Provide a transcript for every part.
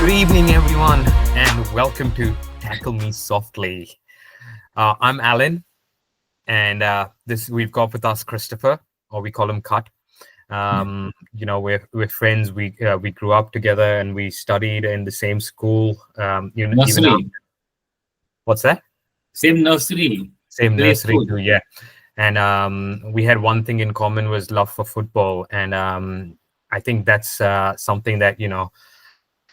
Good evening, everyone, and welcome to Tackle Me Softly. I'm Alan, and this we've got with us Christopher, or we call him Cut. We're friends. We grew up together, and we studied in the same school. Even now, Nursery. what's that? Same nursery. Same Play nursery school. too, yeah. And we had one thing in common was love for football, and I think that's something that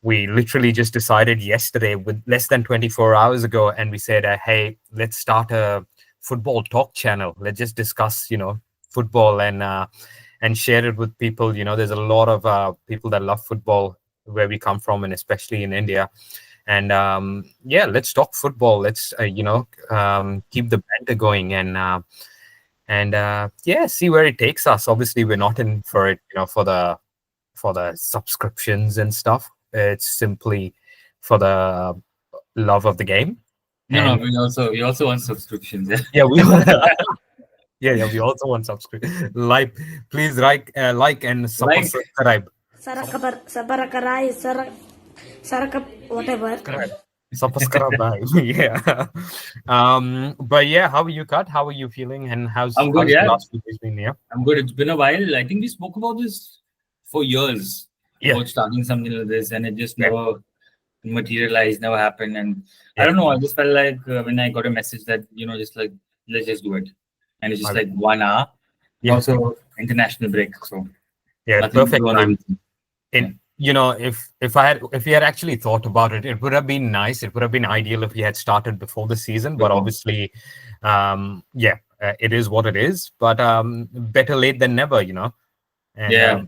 we literally just decided yesterday, with less than 24 hours ago, and we said, hey, let's start a football talk channel. Let's just discuss football and share it with people. There's a lot of people that love football where we come from, and especially in India. And let's talk football. Let's keep the banter going, and see where it takes us. Obviously, we're not in for it for the subscriptions and stuff. It's simply for the love of the game. No, And we also want subscriptions. yeah, we we also want subscribe. Please like and subscribe. Sabarakarai, whatever. Subscribe. Yeah. But yeah, how are you, Kat? How are you feeling? And I'm good, how's the yeah. last few days been? Yeah. I'm good. It's been a while. I think we spoke about this for years. Yeah. About starting something like this, and it just Yeah. never materialized, never happened. And Yeah. I don't know. I just felt like when I got a message that just like let's just do it, and it's just like 1 hour. Yeah. Also international break, so Yeah, nothing to perfect do on time. everything. If he had actually thought about it, it would have been nice. It would have been ideal if he had started before the season. But obviously, it is what it is. But better late than never, And, Yeah.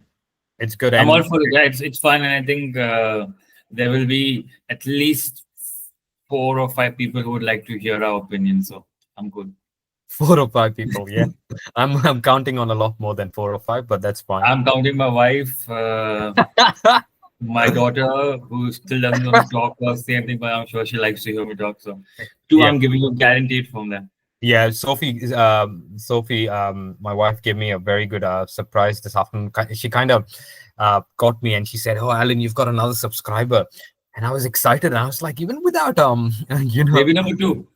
it's good. I'm And all for it. Yeah, it's fun, and I think there will be at least 4 or 5 people who would like to hear our opinion. So I'm good. 4 or 5 people, yeah. I'm counting on a lot more than 4 or 5, but that's fine. I'm counting my wife, my daughter, who still doesn't know to talk or say anything, but I'm sure she likes to hear me talk. So 2, Yeah. I'm giving you guaranteed from them. Yeah, Sophie, my wife gave me a very good surprise this afternoon. She kind of got me and she said, "Oh, Alan, you've got another subscriber," and I was excited. And I was like, even without Baby number 2.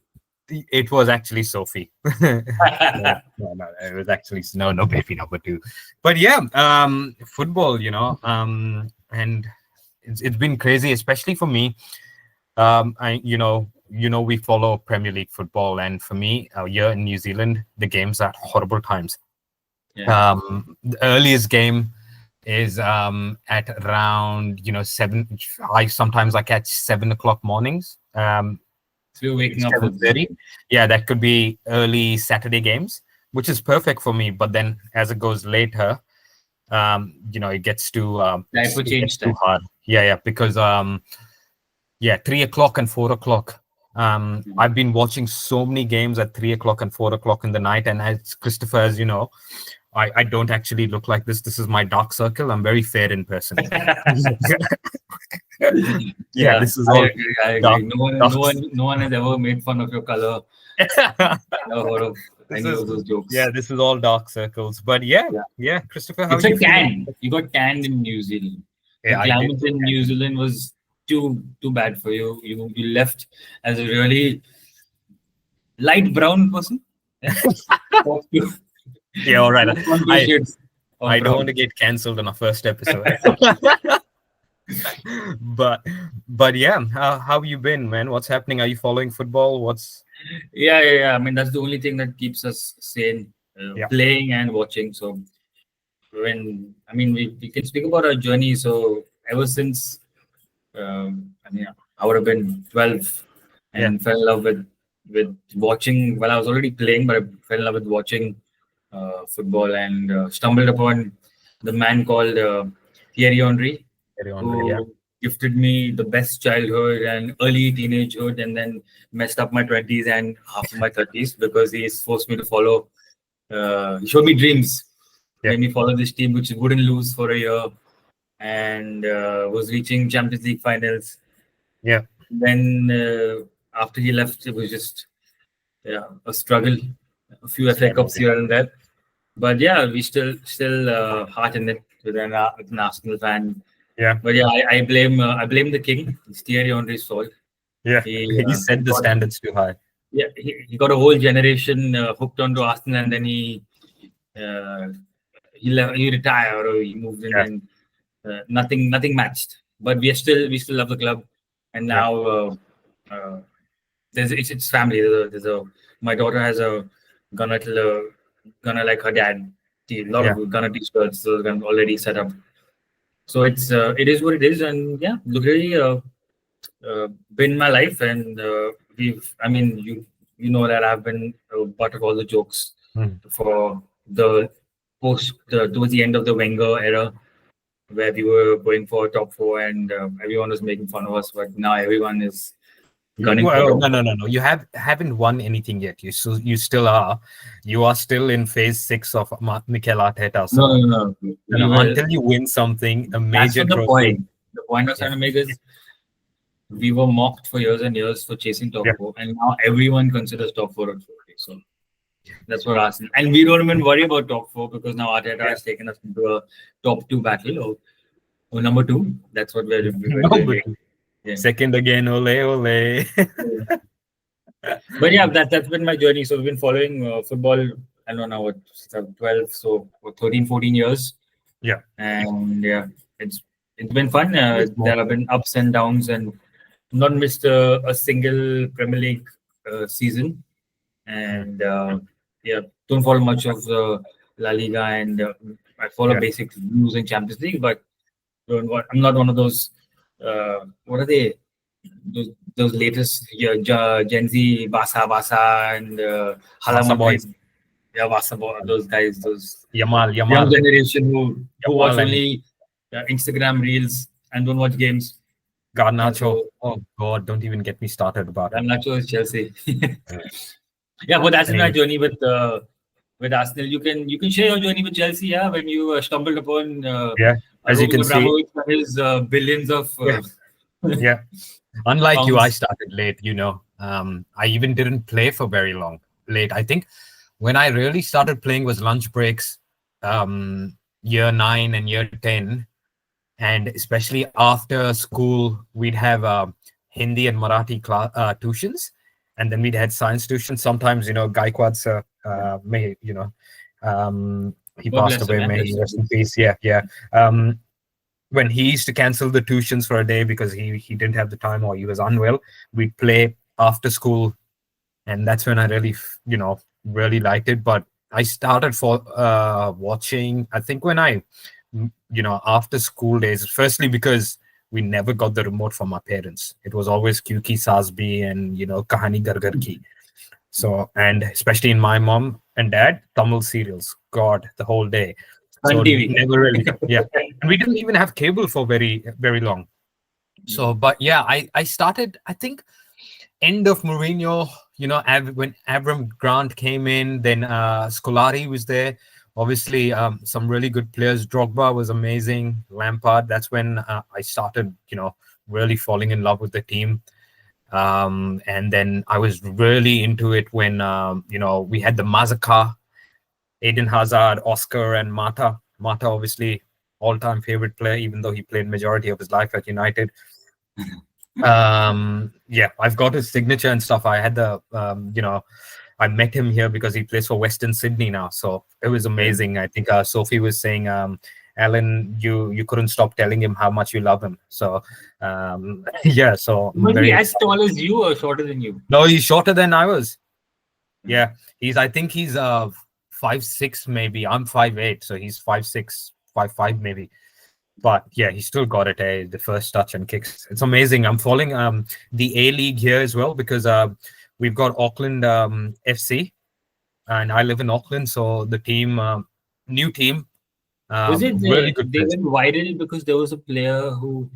it was actually Sophie. No, it was actually no baby number 2. But yeah, football, and it's been crazy, especially for me. We follow Premier League football, and for me, here in New Zealand, the games are horrible times. Yeah. The earliest game is at around 7. Sometimes I catch 7 o'clock mornings. So you're waking up. 7:30. Yeah, that could be early Saturday games, which is perfect for me. But then as it goes later, it gets to Life will change too hard. Yeah, because 3 o'clock and 4 o'clock. I've been watching so many games at 3 o'clock and 4 o'clock in the night, and as Christopher, as you know, I don't actually look like this. This is my dark circle. I'm very fair in person. Yeah, this is all. I agree. No one has ever made fun of your color. I never heard of any of those jokes. Yeah, this is all dark circles. But yeah, Christopher, how It's are a you feeling? tan. You got tanned in New Zealand. Yeah, The climate in New Zealand was too bad for you. You left as a really light brown person. Yeah, all right. I don't brown. want to get cancelled on our first episode. but yeah, how have you been, man? What's happening? Are you following football? Yeah. I mean, that's the only thing that keeps us sane, playing and watching. So we can speak about our journey. So ever since, I would have been 12 and fell in love with watching. Well, I was already playing, but I fell in love with watching football and stumbled upon the man called Thierry Henry, who gifted me the best childhood and early teenagehood, and then messed up my 20s and half of my 30s because he forced me to follow. He showed me dreams. Made me follow this team which wouldn't lose for a year, and was reaching Champions League finals. Yeah. Then after he left, it was just a struggle. A few FA Cups here and there, but yeah, we still heart in it with an Arsenal fan. Yeah. But yeah, I blame the king. It's Thierry Henry's fault. Yeah, He, he set the got, standards too high. yeah, he got a whole generation hooked onto Arsenal, and then uh, he retired or he moved in, Yeah. and nothing matched. But we still love the club, and Yeah. now it's family. My daughter has a Gunner like her dad. A lot Yeah. of Gunner t-shirts so already set up. So it is what it is, and yeah, really been my life, and you know that I've been butt of all the jokes Mm. for the towards the end of the Wenger era, where we were going for top four, and everyone was making fun of us, but now everyone is gunning for Well, top four. no. You haven't won anything yet. You still are. You are still in phase 6 of Mikel Arteta. So No. until you win something, a That's major not the trophy. point. The point I was trying to make is we were mocked for years and years for chasing top Yeah. four, and now everyone considers top four a trophy. So that's what Arsenal, and we don't even worry about top four because now Arteta has taken us into a top 2 battle or number 2. That's what we're doing. Yeah. Second again, ole. But yeah, that's been my journey. So we've been following football. I don't know what 12, so 13, 14 years. Yeah. And yeah, it's been fun. There have been ups and downs, and not missed a single Premier League season. And yeah, don't follow much of La Liga, and I follow basic news in Champions League, but I'm not one of those. What are they? Those latest Gen Z Basa and Barca boys. Yeah, Basa boy, those guys, those Yamal. young generation who watch Yamal only Instagram reels and don't watch games. Garnacho. Oh God, don't even get me started about it. Garnacho is Chelsea. Yeah, but that's my journey with Arsenal. You can share your journey with Chelsea. Yeah, when you stumbled upon as you can see, his billions of yeah. Unlike you, pounds. I started late. I even didn't play for very long. Late, I think. When I really started playing was lunch breaks, year 9 and year 10, and especially after school, we'd have Hindi and Marathi tuitions, and then we'd had science tuitions. Sometimes, Gaikwad sir, he passed away. May he rest in peace. Yeah. When he used to cancel the tuitions for a day because he didn't have the time or he was unwell, we'd play after school, and that's when I really liked it. But I started for watching, I think when I after school days, firstly because we never got the remote from our parents. It was always Kyuki Sasbi and Kahani Gargar Ki. So, and especially in my mom and dad, Tamil serials, God, the whole day. So TV. Never really, yeah. And we didn't even have cable for very, very long. So, but yeah, I started, I think, end of Mourinho, when Avram Grant came in, then Scolari was there. Obviously, some really good players. Drogba was amazing. Lampard. That's when I started, really falling in love with the team. And then I was really into it when, we had the Mazaka, Eden Hazard, Oscar, and Mata. Mata, obviously, all-time favorite player, even though he played majority of his life at United. Yeah, I've got his signature and stuff. I had I met him here because he plays for Western Sydney now. So it was amazing. I think Sophie was saying, Alan, you couldn't stop telling him how much you love him. So yeah, so was he as tall as you or shorter than you? No, he's shorter than I was. Yeah, I think he's 5'6" maybe. I'm 5'8", so he's 5'6", 5'5" maybe. But yeah, he still got it. The first touch and kicks. It's amazing. I'm following the A-League here as well because we've got Auckland FC, and I live in Auckland, so the team, new team. Was it really good? They went viral because there was a player who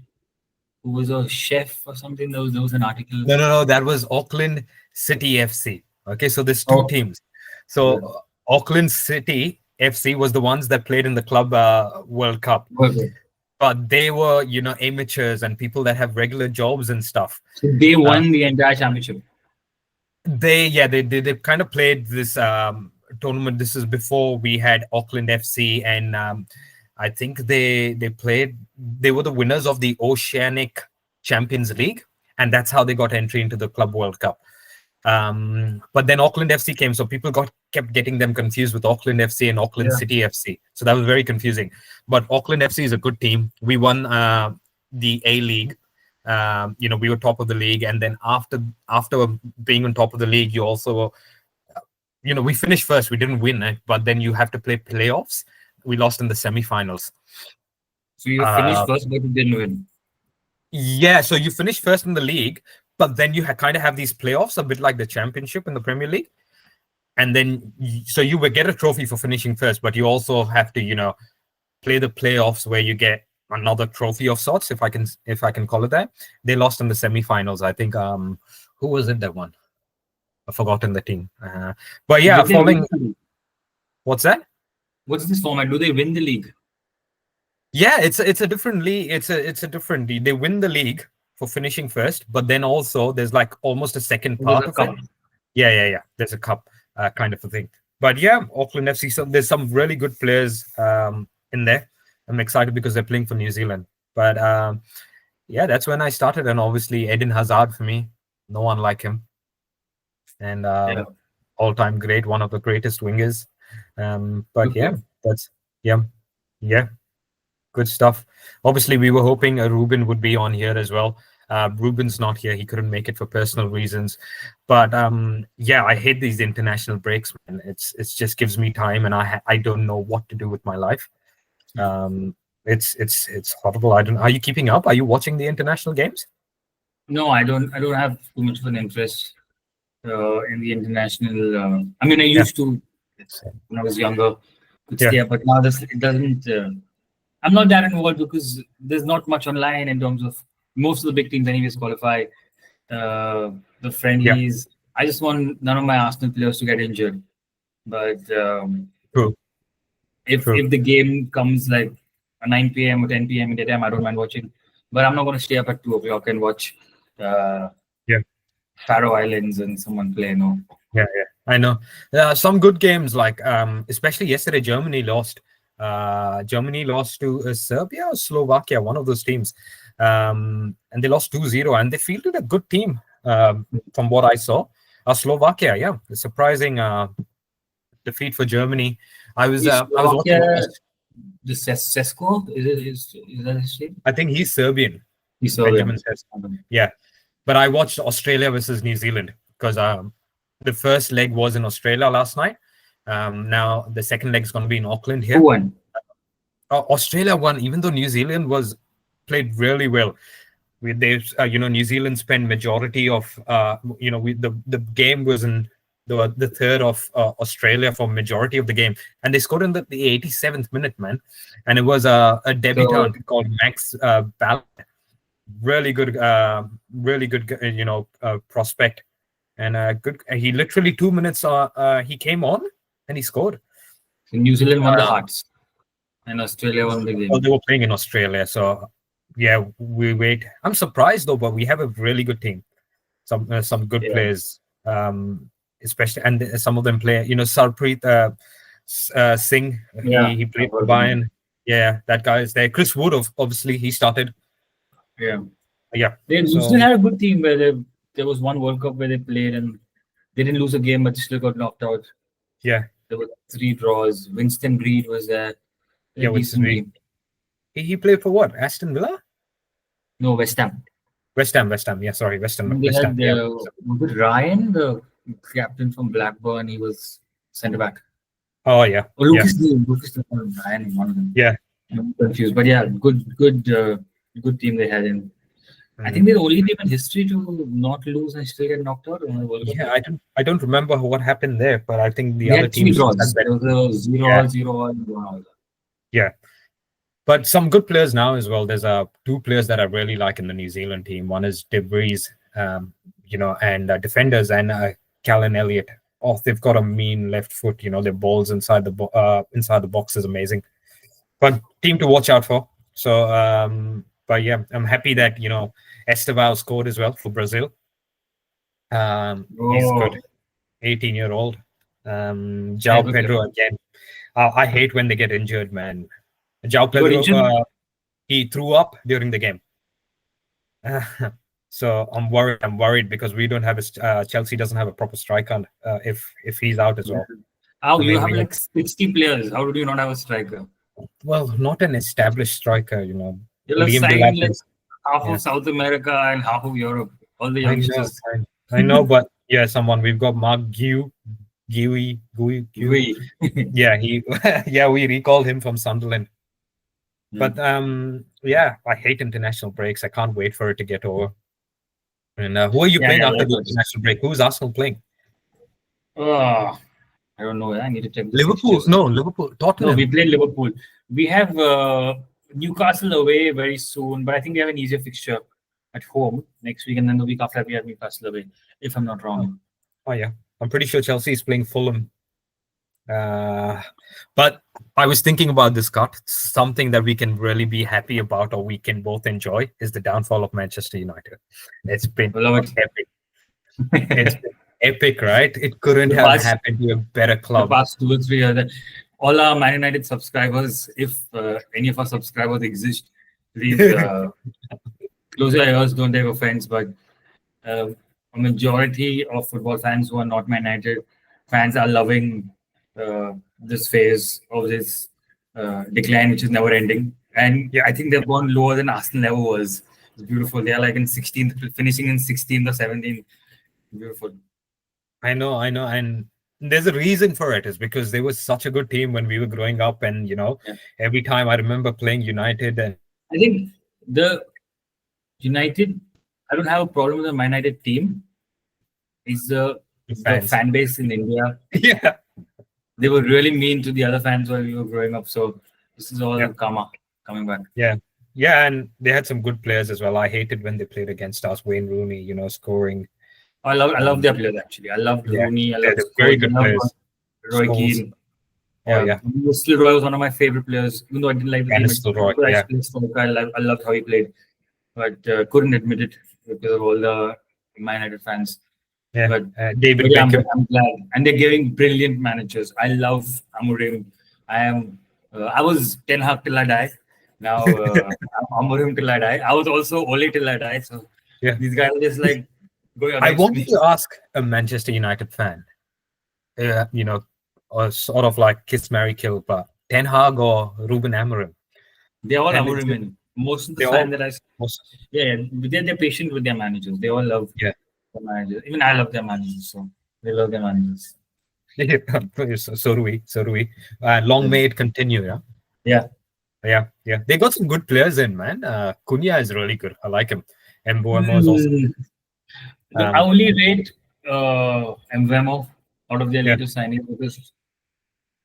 was a chef or something. There was an article. No. That was Auckland City FC. Okay, so there's two teams. So Auckland City FC was the ones that played in the Club World Cup. Okay. But they were, amateurs and people that have regular jobs and stuff. So they won the entire championship. They kind of played this tournament. This is before we had Auckland FC and I think they played. They were the winners of the Oceanic Champions League, and that's how they got entry into the Club World Cup. But then Auckland FC came, so people kept getting them confused with Auckland FC and Auckland City FC. So that was very confusing. But Auckland FC is a good team. We won the A League. We were top of the league, and then after being on top of the league, you also, we finished first. We didn't win it, but then you have to play playoffs. We lost in the semifinals. So you finished first, but you didn't win. Yeah, so you finish first in the league, but then you kind of have these playoffs, a bit like the championship in the Premier League. And then, so you will get a trophy for finishing first, but you also have to, play the playoffs where you get another trophy of sorts, if I can call it that. They lost in the semifinals. I think, who was it that won? I've forgotten the team. But yeah, what's that? What's this format? Do they win the league? Yeah, it's a different league. It's a different league. They win the league for finishing first, but then also there's like almost a second part of it. Yeah. There's a cup kind of a thing. But yeah, Auckland FC. So there's some really good players in there. I'm excited because they're playing for New Zealand. But yeah, that's when I started, and obviously Eden Hazard for me. No one like him, and all-time great, one of the greatest wingers. But yeah, that's good stuff. Obviously, we were hoping Ruben would be on here as well. Ruben's not here. He couldn't make it for personal reasons. But I hate these international breaks, man. It's just gives me time, and I don't know what to do with my life. It's horrible. Are you keeping up? Are you watching the international games? No, I don't have too much of an interest in the international. I mean, I used to when I was younger, but now it doesn't. I'm not that involved because there's not much online in terms of most of the big teams anyways qualify. The friendlies. I just want none of my Arsenal players to get injured. But if the game comes like at 9 p.m. or 10 p.m. in the daytime, I don't mind watching. But I'm not going to stay up at 2 o'clock and watch Faroe Islands and someone play. No. Yeah. I know. Some good games, like especially yesterday, Germany lost. Germany lost to Serbia or Slovakia, one of those teams. And they lost 2-0, and they fielded a good team from what I saw. Slovakia, a surprising defeat for Germany. I was watching. The Sesko, is that his name? I think he's Serbian. He's Serbian. Yeah, but I watched Australia versus New Zealand because the first leg was in Australia last night. Now the second leg is going to be in Auckland here. Who won? Australia won, even though New Zealand played really well. New Zealand spent majority of the game was in the third of Australia for majority of the game, and they scored in the 87th minute, man. And it was a debutant called Max Ballard. Really good, prospect, and good. He literally 2 minutes. He came on and he scored. New Zealand won the Hearts, and Australia won the game. Oh, they were playing in Australia, so yeah, we wait. I'm surprised though, but we have a really good team. Some good players, especially, and some of them play. Sarpreet Singh. He played for Bayern. Yeah, that guy is there. Chris Wood, obviously, he started. Yeah. They still had a good team where there was one World Cup where they played and they didn't lose a game, but they still got knocked out. Yeah. There were 3 draws. Winston Reid was there. Yeah, Winston Reid. He played for what? Aston Villa? No, West Ham. West Ham. Yeah, sorry, West Ham. They had Ryan, the captain from Blackburn. He was centre back. Oh yeah. Lucas Ryan, one of them. Yeah. I'm confused, but yeah, good team they had in. I think they're the only team in history to not lose and still get knocked out. Yeah, I don't remember what happened there, but I think the other teams. There was a 0-0. Yeah, but some good players now as well. There's 2 players that I really like in the New Zealand team. One is De Vries, and defenders, and Callan Elliott. Oh, they've got a mean left foot. Their balls inside the box is amazing. But team to watch out for. So, but yeah, I'm happy that Estevao scored as well for Brazil. He's good, 18-year-old. João Pedro again. I hate when they get injured, man. João You got Pedro, injured? he threw up during the game. So I'm worried. I'm worried because we don't have Chelsea doesn't have a proper striker if he's out as well. How I you mean, have we like 60 players? How do you not have a striker? well, not an established striker, you know. You'll have Liam signed Delap like is. half Yeah. of South America and half of Europe. All the I know, youngsters. I know, but yeah, someone we've got Mark Gui. We. Yeah, yeah, we recalled him from Sunderland. But yeah, I hate international breaks. I can't wait for it to get over. And who are you playing after the international break? Who's Arsenal playing? Oh, I don't know. I need to check. Liverpool. No, Liverpool. Tottenham. No, we played Liverpool. We have Newcastle away very soon, but I think we have an easier fixture at home next week, and then the week after we have Newcastle away, if I'm not wrong. Oh yeah, I'm pretty sure Chelsea is playing Fulham. But I was thinking about this, Scott. Something that we can really be happy about, or we can both enjoy, is the downfall of Manchester United. It's been epic. It's been epic, right? It couldn't have happened to a better club. The past 2 or 3 years, all our Man United subscribers, if any of our subscribers exist, please close your ears, don't take offense. But a majority of football fans who are not Man United fans are loving this phase of this decline, which is never ending. And I think they've gone lower than Arsenal ever was. It's beautiful. They're like in 16th, finishing in 16th or 17th. Beautiful. I know. And there's a reason for it. Is because they were such a good team when we were growing up. And, every time I remember playing United. And I think the United, I don't have a problem with the Man United team. It's the fan base in India. Yeah. They were really mean to the other fans while we were growing up. So this is all karma coming back. Yeah. Yeah, and they had some good players as well. I hated when they played against us. Wayne Rooney, scoring. I love their players actually. I love Rooney. I love very good players. Roy Keane. Oh yeah. Still Roy was one of my favorite players. Even though I didn't like the game, I loved how he played, but couldn't admit it because of all the Man United fans. Yeah, but David Beckham. I'm glad, and they're giving brilliant managers. I love Amorim. I was Ten Hag till I die. Now Amorim till I die. I was also Ole till I die. So these guys are just like going. I wanted to ask a Manchester United fan, or sort of like kiss, marry, kill, but Ten Hag or Ruben Amorim. They're all Amorim. Most of the time that I they're patient with their managers. They all love their managers. Even I love their managers, so they love their managers. So do we. Long may it continue. Yeah. They got some good players in, man. Cunha is really good. I like him. And Mbeumo is also. I only rate Mbeumo out of their latest signings because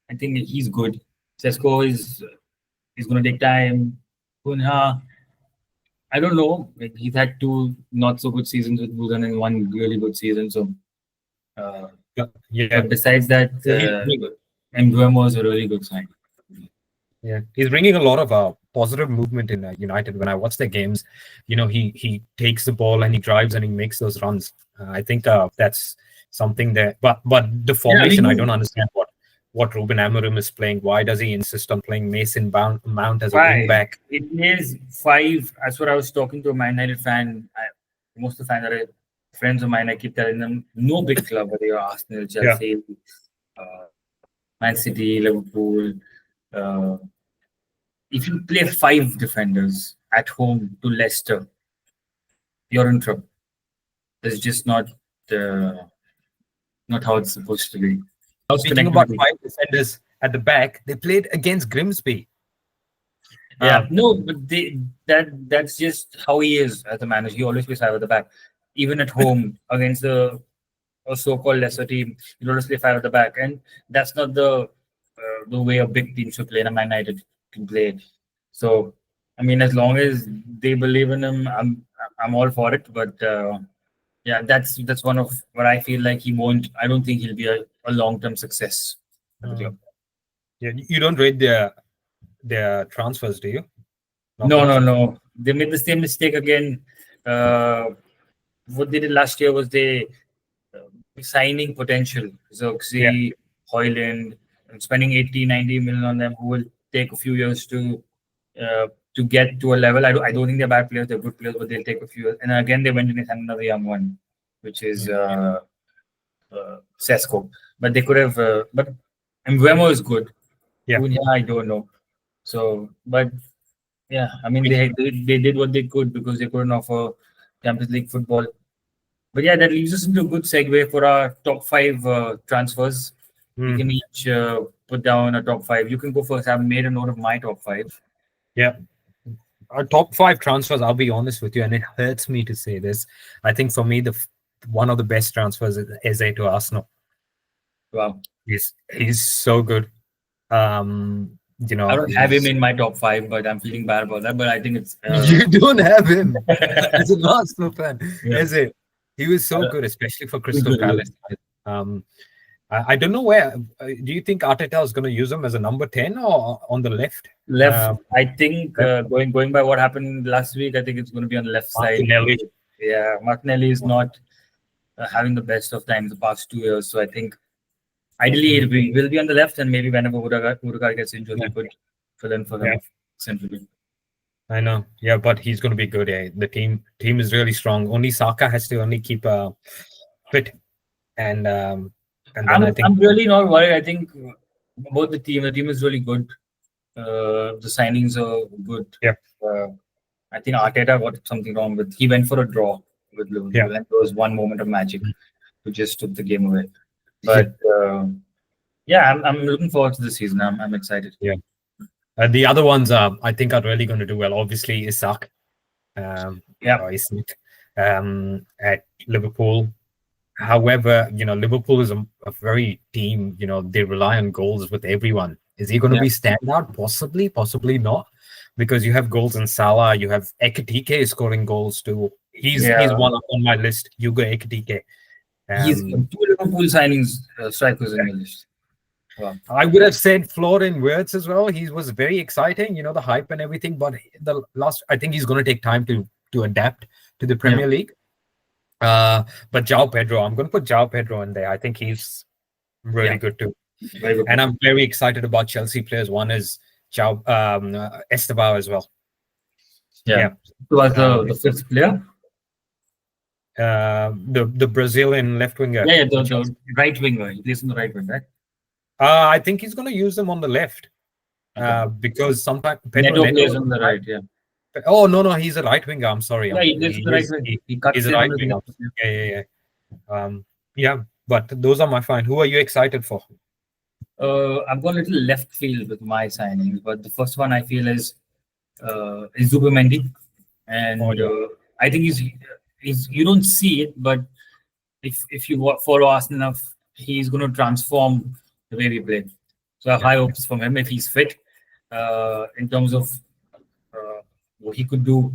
I think he's good. Sesko is going to take time. Cunha, I don't know. He's had 2 not so good seasons with Wigan and 1 really good season. So, but besides that, Mbeumo is a really good sign. Yeah, he's bringing a lot of positive movement in United. When I watch their games, he takes the ball and he drives and he makes those runs. I think that's something that. But the formation, I don't understand what Ruben Amorim is playing. Why does he insist on playing Mason Mount as a wing back? It is 5. That's what I was talking to a Man United fan. Most of the fans are friends of mine. I keep telling them, no big club, whether you're Arsenal, Chelsea, Man City, Liverpool. If you play 5 defenders at home to Leicester, you're in trouble. It's just not how it's supposed to be. Speaking about 5 defenders at the back, they played against Grimsby. No, but that's just how he is as a manager. He always plays 5 at the back, even at home against a so-called lesser team. He always play 5 at the back, and that's not the way a big team should play. And a Man United can play. So, I mean, as long as they believe in him, I'm all for it. But that's one of what I feel like he won't. I don't think he'll be a long-term success. Yeah, you don't rate their transfers, do you? No. They made the same mistake again. What they did last year was they signing potential. Zirkzee, Højlund, and spending 80-90 million on them who will take a few years to get to a level. I don't think they're bad players; they're good players, but they'll take a few years. And again, they went and had another young one, which is Sesko. But they could have. But Mbeumo is good. Yeah. Cunha, I don't know. So, but yeah, I mean, they did what they could because they couldn't offer Champions League football. But yeah, that leaves us into a good segue for our top 5 transfers. We can each put down a top 5. You can go first. I've made a note of my top 5. Yeah. Our top 5 transfers, I'll be honest with you, and it hurts me to say this. I think for me, one of the best transfers is Eze to Arsenal. Wow. He's so good. I don't have him in my top 5, but I'm feeling bad about that. But I think it's you don't have him as an Arsenal fan. Yeah. Eze, he was so good, especially for Crystal Palace. I don't know where. Do you think Arteta is going to use him as a number 10 or on the left? Left. I think going by what happened last week, I think it's going to be on the left Martinelli. side. Yeah, Martinelli is not having the best of times the past 2 years. So I think ideally it will be on the left, and maybe whenever Odegaard gets injured, he could fill in for them centrally. I know. Yeah, but he's going to be good. Yeah. The team is really strong. Only Saka has to keep fit, and then I'm really not worried. I think about the team. The team is really good. The signings are good. Yeah. I think Arteta got something wrong with. He went for a draw with Liverpool, and there was one moment of magic who just took the game away. But I'm looking forward to the season. I'm excited. Yeah. The other ones I think are really going to do well. Obviously, Isak. Isak at Liverpool. However, Liverpool is a very team. They rely on goals with everyone. Is he going to be standout? Possibly, possibly not, because you have goals in Salah. You have Ekitike scoring goals too. He's one up on my list. Hugo Ekitike. He's 2 Liverpool signings, strikers in the list. Wow. I would have said Florian Wirtz as well. He was very exciting, the hype and everything. But I think he's going to take time to adapt to the Premier League. But João Pedro, I'm going to put João Pedro in there. I think he's really good too. Very good. And I'm very excited about Chelsea players. One is Estevao as well. Yeah. Who was the 5th player? The Brazilian left winger. Yeah, the right winger. He plays on the right wing, right? I think he's going to use them on the left. Because sometimes Neto plays on the right, yeah. Oh no, he's a right winger. I'm sorry. Yeah, he's the right wing. He's a right winger. Yeah. But those are my fine. Who are you excited for? I've got a little left field with my signings, but the first one I feel is Zubimendi, and I think he's you don't see it, but if you follow Arsenal enough, he's going to transform the way we play. So I have high hopes from him if he's fit, in terms of what he could do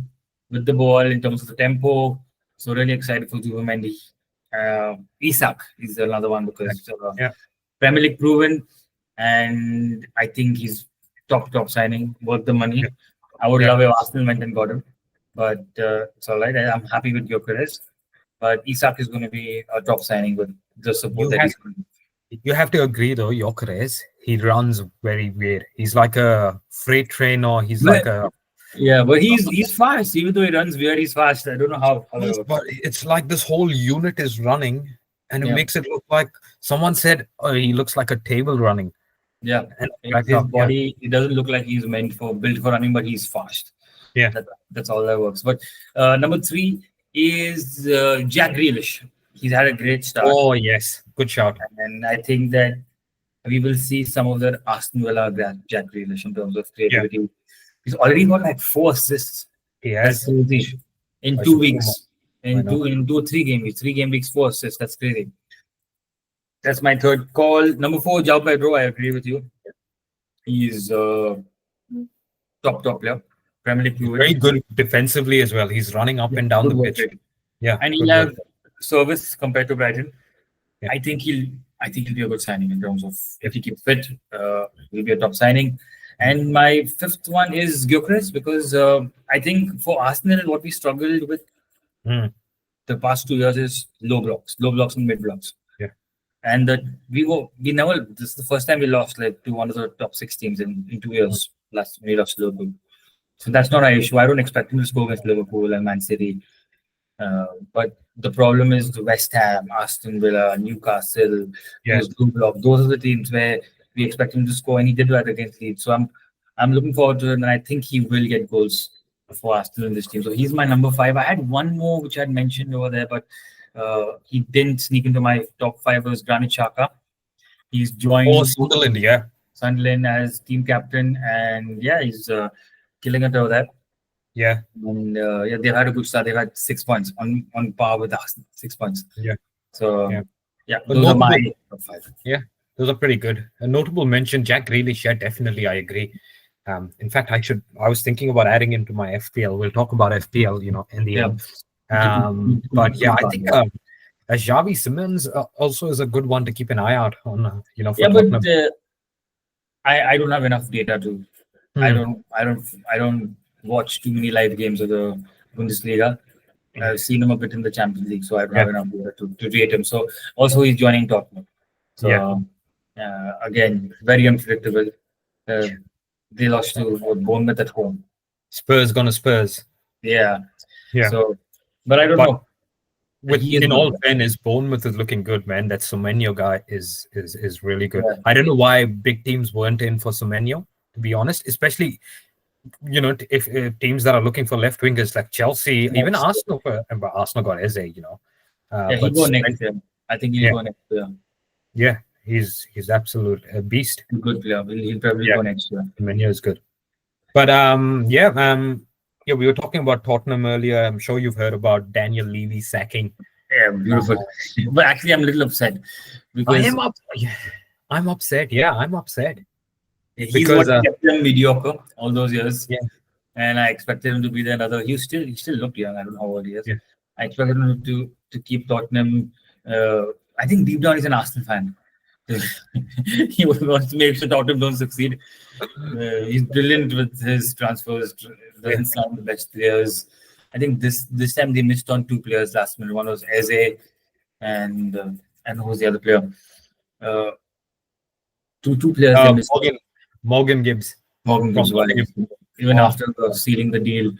with the ball, in terms of the tempo. So really excited for Zubimendi. Isak is another one because Premier League proven, and I think he's top signing, worth the money. I would love if Arsenal went and got him, but it's all right. I'm happy with Gyökeres, but Isak is going to be a top signing with the support that he's going to. You have to agree though, Gyökeres, he runs very weird. He's like a freight train, or he's like a but he's fast. Even though he runs weird, he's fast. I don't know how. But it's like this whole unit is running, and it makes it look like someone said, "Oh, he looks like a table running." Yeah, and his body, it doesn't look like he's built for running, but he's fast. Yeah, that's all that works. But number 3 is Jack Grealish. He's had a great start. Oh yes, good shot. And I think that we will see some of the Aston Villa Jack Grealish in terms of creativity. Yeah. He's already got like 4 assists. Yes, crazy. In 2 weeks. In 2 or 3 game weeks. 3 game weeks, 4 assists. That's crazy. That's my third call. Number 4, João Pedro. I agree with you. He's top player. Premier League proven. Very good defensively as well. He's running up and down the pitch. Yeah, and he'll have service compared to Brighton. Yeah. I think he'll be a good signing in terms of if he keeps fit. He'll be a top signing. And my 5th one is Gyökeres, because I think for Arsenal, what we struggled with the past 2 years is low blocks and mid blocks. Yeah. and that we never. This is the first time we lost like to one of the top 6 teams in 2 years. Last when we lost to Liverpool. So that's not our issue. I don't expect him to score against Liverpool and Man City. But the problem is the West Ham, Aston Villa, Newcastle, those blue block. Those are the teams where we expect him to score, and he did that against Leeds. So I'm looking forward to it, and I think he will get goals for Arsenal in this team. So he's my number 5. I had one more which I had mentioned over there, but he didn't sneak into my top 5. It was Granit Xhaka. He's joined Sunderland as team captain, and he's killing it over there. Yeah. And they've had a good start. They've had 6 points on par with us. 6 points. Yeah. So those are my top 5. Yeah, those are pretty good. A notable mention, Jack Grealish. Yeah, definitely, I agree. In fact, I was thinking about adding into my FPL. We'll talk about FPL, in the end. But I think Xavi Simons also is a good one to keep an eye out on. For Tottenham. But I don't have enough data to. I don't watch too many live games of the Bundesliga. I've seen him a bit in the Champions League, so I don't have enough data to rate him. So also he's joining Tottenham. So again, very unpredictable. They lost to Bournemouth at home. Spurs gonna Spurs. Yeah. So, but I don't know. In all fairness, Bournemouth is looking good, man. That Semenyo guy is really good. I don't know why big teams weren't in for Semenyo, to be honest. Especially, if teams that are looking for left wingers like Chelsea, even Arsenal. Arsenal got Eze, he'll go next year. I think he'll go next year. Yeah, he's absolute beast. Good player. He'll probably go next year. Semenyo is good. But we were talking about Tottenham earlier. I'm sure you've heard about Daniel Levy sacking. Yeah, beautiful. But actually, I'm a little upset because I'm upset. Yeah, I'm upset. He's what kept them mediocre all those years. Yeah. And I expected him to be there another. He still looked young. I don't know how old he is. Yeah. I expected him to keep Tottenham. I think deep down he's an Arsenal fan. He wants to make sure Tottenham don't succeed. He's brilliant with his transfers. Doesn't sound the best players. I think this time they missed on 2 players last minute. One was Eze, and who was the other player? Two players they missed. Morgan Gibbs. Even after sealing the deal,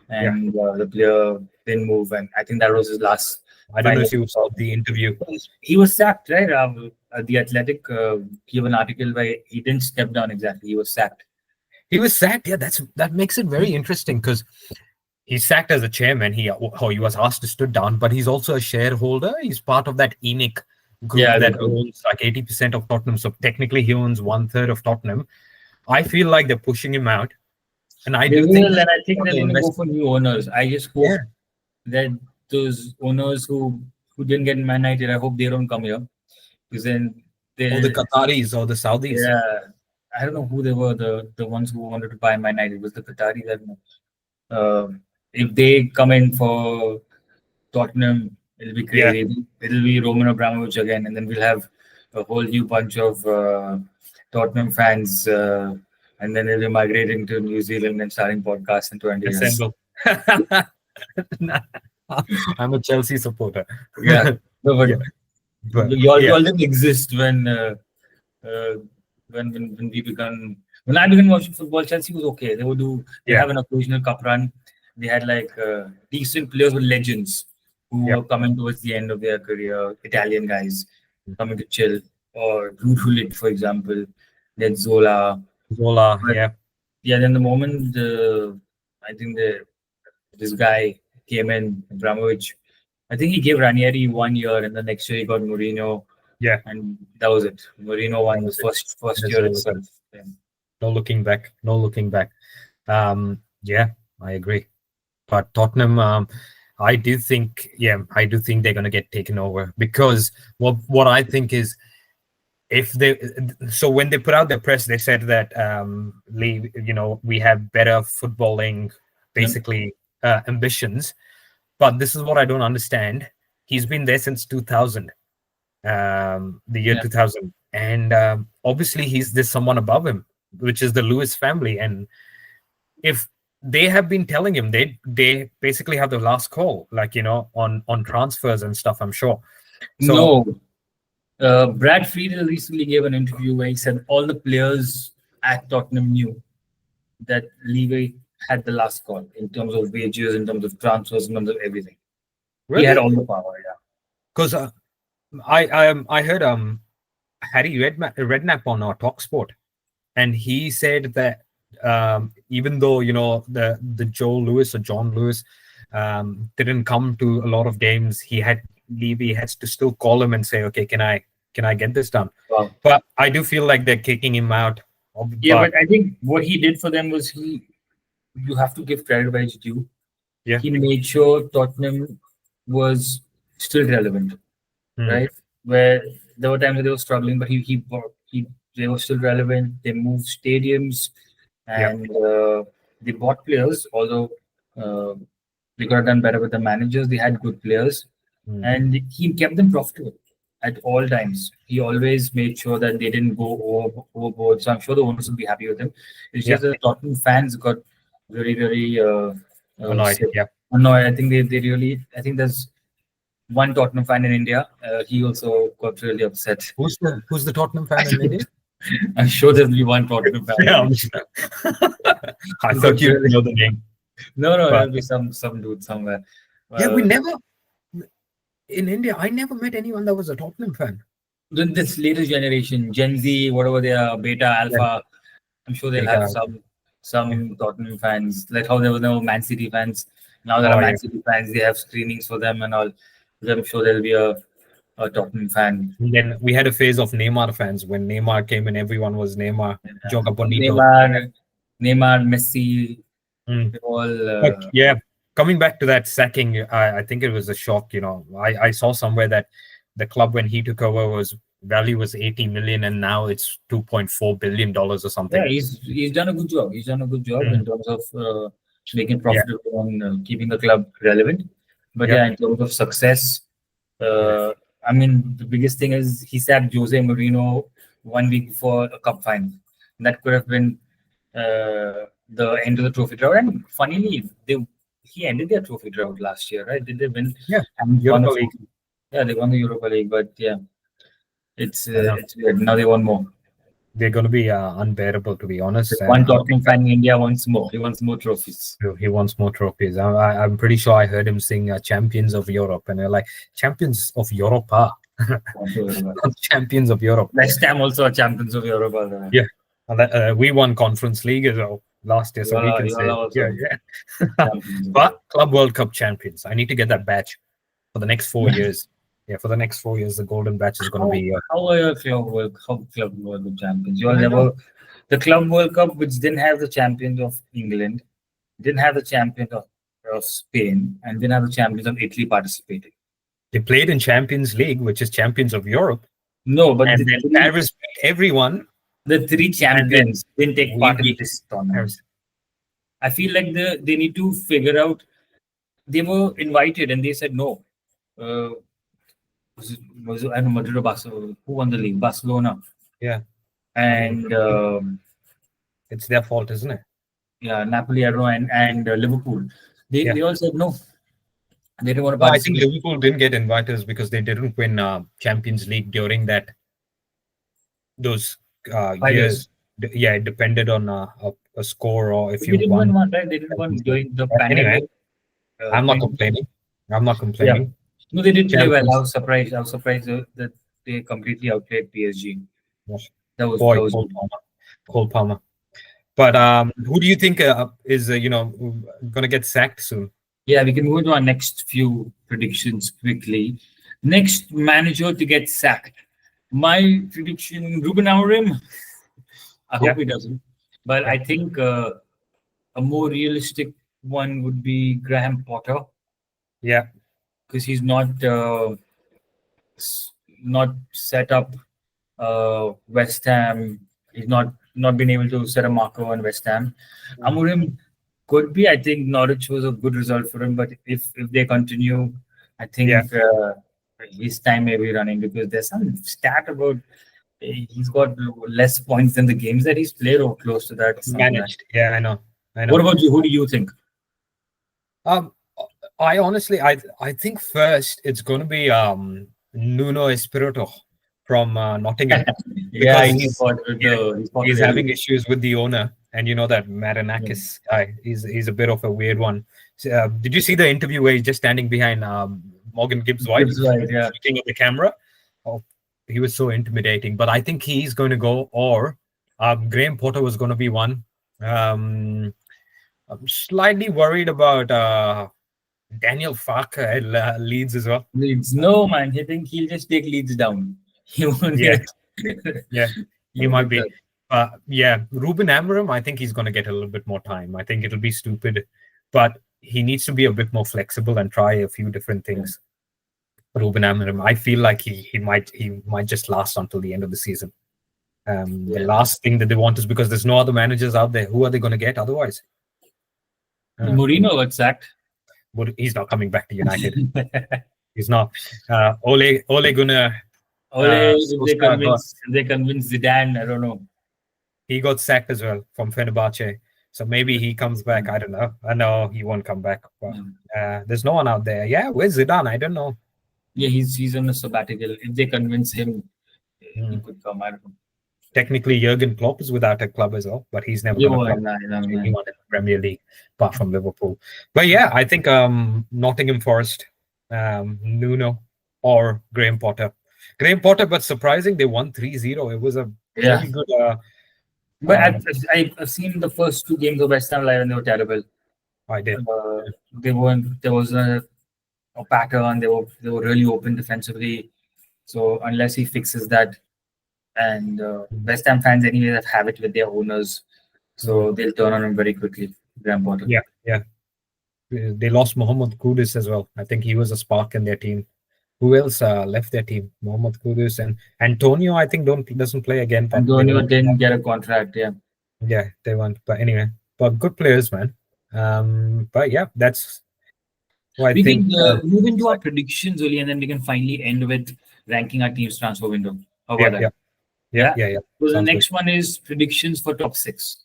and the player didn't move, and I think that was his last. I don't know if you saw the interview. He was sacked, right? The Athletic gave an article where he didn't step down exactly. He was sacked. He was sacked. Yeah, that makes it very interesting because he's sacked as a chairman. He was asked to stood down, but he's also a shareholder. He's part of that ENIC group that owns like 80% of Tottenham. So technically, he owns 1/3 of Tottenham. I feel like they're pushing him out, and I think they're going to go for new owners. I just hope that those owners who didn't get Man United, I hope they don't come here, because then the Qataris or the Saudis. Yeah, I don't know who they were. The ones who wanted to buy Man United was the Qataris. I don't know. If they come in for Tottenham, it'll be crazy. Yeah. It'll be Roman Abramovich again, and then we'll have a whole new bunch of Tottenham fans, and then they'll be migrating to New Zealand and starting podcasts in 20 years. I'm a Chelsea supporter. Yeah, but you all didn't exist when we began. When I began watching football, Chelsea was okay. They have an occasional cup run. They had like decent players with legends who were coming towards the end of their career. Italian guys coming to chill, or Ruud Gullit, for example. Then Zola. Then the moment I think this guy came in, Abramovich, I think he gave Ranieri 1 year, and the next year he got Mourinho. Yeah, and that was it. Mourinho won his first year itself. Yeah. No looking back. I agree. But Tottenham, I do think they're going to get taken over, because what I think is, when they put out their press, they said that we have better footballing basically ambitions, but this is what I don't understand. He's been there since 2000, the year 2000, and obviously there's someone above him, which is the Lewis family, and if they have been telling him, they basically have the last call, on transfers and stuff, I'm sure. So, Brad Friedel recently gave an interview where he said all the players at Tottenham knew that Levy had the last call in terms of wages, in terms of transfers, in terms of everything. He had Really? all the power. Yeah. Because I heard Harry Redknapp on Talksport, and he said that even though the Joe Lewis or John Lewis didn't come to a lot of games, Levy has to still call him and say, okay, can I get this done? Wow. But I do feel like they're kicking him out. Yeah, but I think what he did for them was you have to give credit where it's due. Yeah. He made sure Tottenham was still relevant, right? Where there were times that they were struggling, but they were still relevant. They moved stadiums and they bought players, although they could have done better with the managers. They had good players and he kept them profitable at all times. He always made sure that they didn't go overboard. So I'm sure the owners will be happy with him. It's just that the Tottenham fans got very, very Annoyed. Yeah. annoyed. I think I think there's one Tottenham fan in India. He also got really upset. Who's the Tottenham fan in India? I'm sure there'll be one Tottenham fan. Yeah, I thought you know the name. No, there'll be some dude somewhere. Yeah, we never in India. I never met anyone that was a Tottenham fan. This latest generation, Gen Z, whatever they are, Beta, Alpha. I'm sure they'll have some Tottenham fans. Like how there were no Man City fans. Now there are Man City fans. They have screenings for them and all. I'm sure there'll be a Tottenham fan. And then we had a phase of Neymar fans when Neymar came and everyone was Neymar. Joga Bonito. Neymar, Messi. All. Coming back to that sacking, I think it was a shock. I saw somewhere that the club when he took over value was 80 million and now it's 2.4 billion dollars or something. Yeah, he's done a good job. He's done a good job in terms of making profitable and keeping the club relevant. But in terms of success, I mean, the biggest thing is he sacked Jose Mourinho 1 week before a cup final. That could have been the end of the trophy drought. And funnily, he ended their trophy drought last year, right? Did they win? Yeah, Europa League. Yeah, they won the Europa League, but it's weird. Now they want more. They're going to be unbearable, to be honest. One Tottenham fan in India wants more. He wants more trophies. He wants more trophies. I'm pretty sure I heard him sing Champions of Europe. And they're like, Champions of Europe? Champions of Europe. West Ham also are Champions of Europe. Yeah. We won Conference League as well last year. So we can say, but Club World Cup champions. I need to get that badge for the next 4 years. Yeah, for the next 4 years, the golden badge is going to be. How are your Club World Cup champions? You all never the Club World Cup, which didn't have the champions of England, didn't have the champions of Spain, and didn't have the champions of Italy participating. They played in Champions League, which is Champions of Europe. No, but and then Paris beat everyone. The three champions didn't take part in this tournament. I feel like they need to figure out. They were invited and they said no. Was it Madrid or Barcelona? Who won the league? Barcelona. Yeah. And it's their fault, isn't it? Yeah, Napoli, I don't know, and Liverpool. They all said no. They didn't want to participate. I think Liverpool didn't get invited because they didn't win Champions League during those years. Yeah, it depended on a score or if you won. One, right? They didn't win during the pandemic. Anyway, I'm not complaining. Yeah. No, they did play well. I was surprised that they completely outplayed PSG. Yes. That was Cole Palmer. But who do you think is going to get sacked soon? Yeah, we can move to our next few predictions quickly. Next manager to get sacked. My prediction: Ruben Amorim. I hope he doesn't. But I think a more realistic one would be Graham Potter. Yeah. Because he's not set up West Ham. He's not been able to set a marker on West Ham. Amorim could be. I think Norwich was a good result for him, but if they continue, I think his time may be running because there's some stat about he's got less points than the games that he's played or close to that. Managed. Yeah, I know. What about you? Who do you think? I honestly, I think first it's going to be Nuno Espirito from Nottingham. Yeah, Because he fought with he fought he's with having issues with the owner, and you know that Marinakis guy. He's a bit of a weird one. Did you see the interview where he's just standing behind Morgan Gibbs White, Gibbs White, yeah. looking at the camera? Oh, he was so intimidating. But I think he's going to go, or Graham Potter was going to be one. I'm slightly worried about Daniel Farke at Leeds as well. Leeds. No, man. He think he'll just take Leeds down. He won't Yeah. get. Yeah, he might be. Yeah, Ruben Amorim, I think he's going to get a little bit more time. I think it'll be stupid, but he needs to be a bit more flexible and try a few different things. Ruben Amorim, I feel like he might just last until the end of the season. The last thing that they want is, because there's no other managers out there. Who are they going to get otherwise? Mourinho got sacked. But he's not coming back to United. He's not. Ole Gunnar. If they convince Zidane, I don't know. He got sacked as well from Fenerbahce. So maybe he comes back. I don't know. I know he won't come back. But there's no one out there. Yeah, where's Zidane? I don't know. Yeah, he's on a sabbatical. If they convince him, he could come. I don't know. Technically, Jurgen Klopp is without a club as well, but he's never going to come anyone in the Premier League apart from Liverpool. But yeah, I think Nottingham Forest, Nuno, or Graham Potter. Graham Potter, but surprising, they won 3-0. It was a really good. But I've seen the first two games of West Ham live and they were terrible. I did. They weren't. There was a pattern. They were really open defensively. So unless he fixes that, and West Ham fans anyway have it with their owners, so they'll turn on him very quickly. Graham Potter. Yeah. They lost Mohamed Kudus as well. I think he was a spark in their team. Who else left their team? Mohamed Kudus and Antonio. I think doesn't play again. Antonio didn't get a contract. Yeah, they won't. But anyway, but good players, man. But yeah, that's. We can move into our predictions, Uli, and then we can finally end with ranking our team's transfer window. How about that? Yeah. So the next one is predictions for top 6.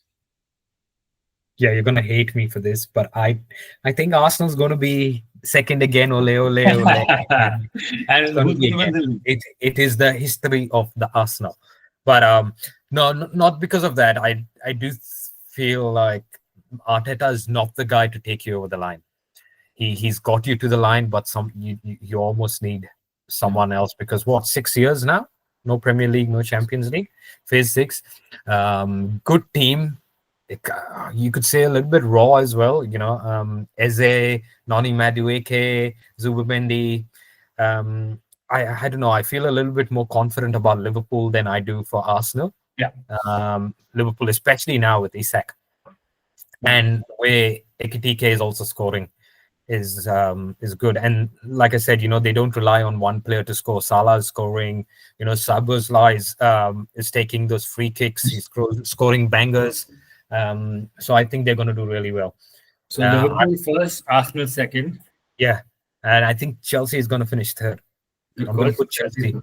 Yeah, you're gonna hate me for this, but I think Arsenal's gonna be second again. Ole. And it is the history of the Arsenal. But no, not because of that. I do feel like Arteta is not the guy to take you over the line. He's got you to the line, but you almost need someone else, because 6 years now? No Premier League, no Champions League. Phase 6. Good team. You could say a little bit raw as well. You know, Eze, Noni Madueke, Zubimendi. I don't know. I feel a little bit more confident about Liverpool than I do for Arsenal. Yeah. Liverpool, especially now with Isak. And where Ekitike is also scoring is good. And like I said, you know, they don't rely on one player to score. Salah is scoring. You know, Szoboszlai is taking those free kicks. He's scoring bangers. So I think they're going to do really well. So Liverpool first, Arsenal second. Yeah, and I think Chelsea is going to finish third. I'm going to put Chelsea.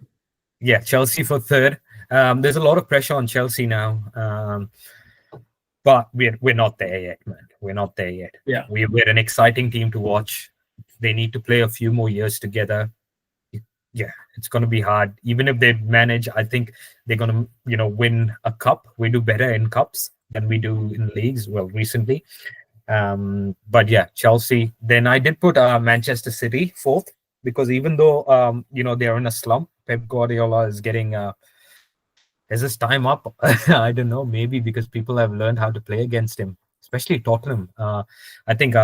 Yeah, Chelsea for third. There's a lot of pressure on Chelsea now. But we're not there yet, man. We're not there yet. Yeah. We're an exciting team to watch. They need to play a few more years together. Yeah, it's going to be hard. Even if they manage, I think they're going to, you know, win a cup. We do better in cups than we do in leagues, well, recently. But yeah, Chelsea. Then I did put Manchester City fourth, because even though, you know, they're in a slump, Pep Guardiola is getting... is his time up? I don't know. Maybe because people have learned how to play against him, especially Tottenham. I think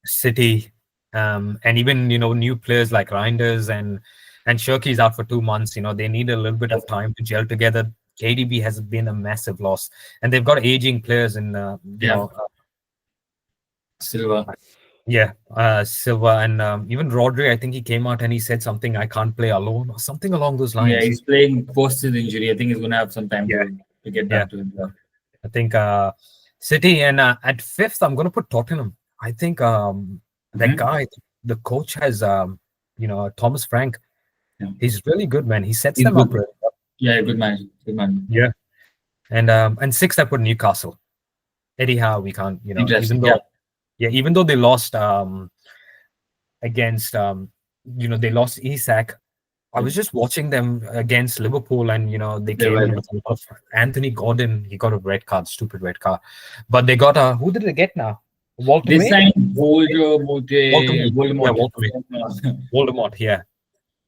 City and even, you know, new players like Reinders and Shirky's out for 2 months. You know, they need a little bit of time to gel together. KDB has been a massive loss, and they've got aging players in you know, Silva. Yeah, Silva, and even Rodri. I think he came out and he said something, "I can't play alone," or something along those lines. Yeah, he's playing post his injury. I think he's going to have some time to get back to himself. I think City, and at fifth, I'm going to put Tottenham. I think that guy, the coach, has you know, Thomas Frank. Yeah. He's really good, man. He sets them up. Yeah, good man. Good man. Yeah, and sixth, I put Newcastle. Eddie Howe, we can't, you know, even though they lost against you know, they lost Isak, I was just watching them against Liverpool, and they They came were. in with a lot of Anthony Gordon. He got a red card, stupid red card. But they got who did they get now? Walter They May? signed Voldemort. Yeah, Voldemort. Voldemort. Yeah.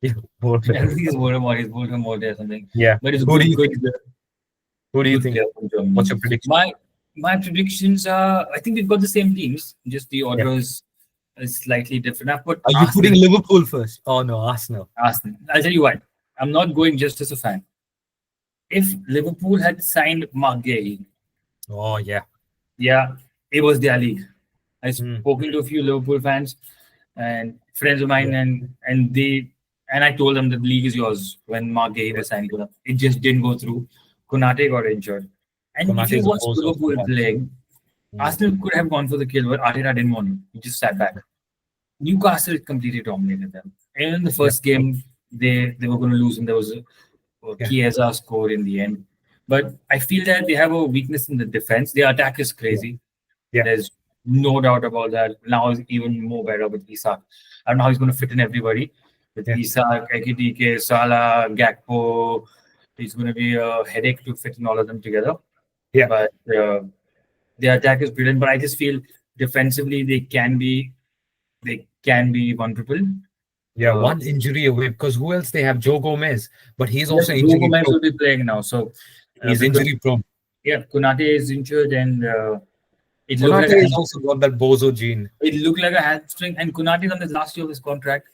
Yeah, I Voldemort. think he's Voldemort. He's Voldemort or something. Yeah. But it's Who do good. you Good. think? Who do you Good think? player from Germany. What's your prediction? My predictions are, I think we've got the same teams, just the orders is slightly different. I've put Are you Arsenal. putting Liverpool first? Oh no, Arsenal. Arsenal. I'll tell you what. I'm not going just as a fan. If Liverpool had signed Mark Gay, Oh yeah. yeah, it was their league. I've Mm. spoken to a few Liverpool fans and friends of mine, and I told them that the league is yours when Mark Gay was signed to them. It just didn't go through. Konate got injured. And if Konate you is a watch force of Liverpool God. playing, Mm. Arsenal could have gone for the kill, but Arteta didn't want to. He just sat back. Newcastle completely dominated them. And in the first game, they were going to lose, and there was a Chiesa score in the end. But I feel that they have a weakness in the defense. Their attack is crazy. Yeah. There's no doubt about that. Now is even more better with Isak. I don't know how he's going to fit in everybody. With Isak, Ekitike, Salah, Gakpo, it's going to be a headache to fit in all of them together. Yeah. But their attack is brilliant. But I just feel defensively they can be vulnerable. Yeah, one injury away, because who else they have? Joe Gomez, but he's also Joe injury Gomez prone. will be playing now, so He's because- injury prone. Yeah, Konate is injured, and it looked Konate like has also got that bozo gene. a hamstring. And Konate is on the last year of his contract,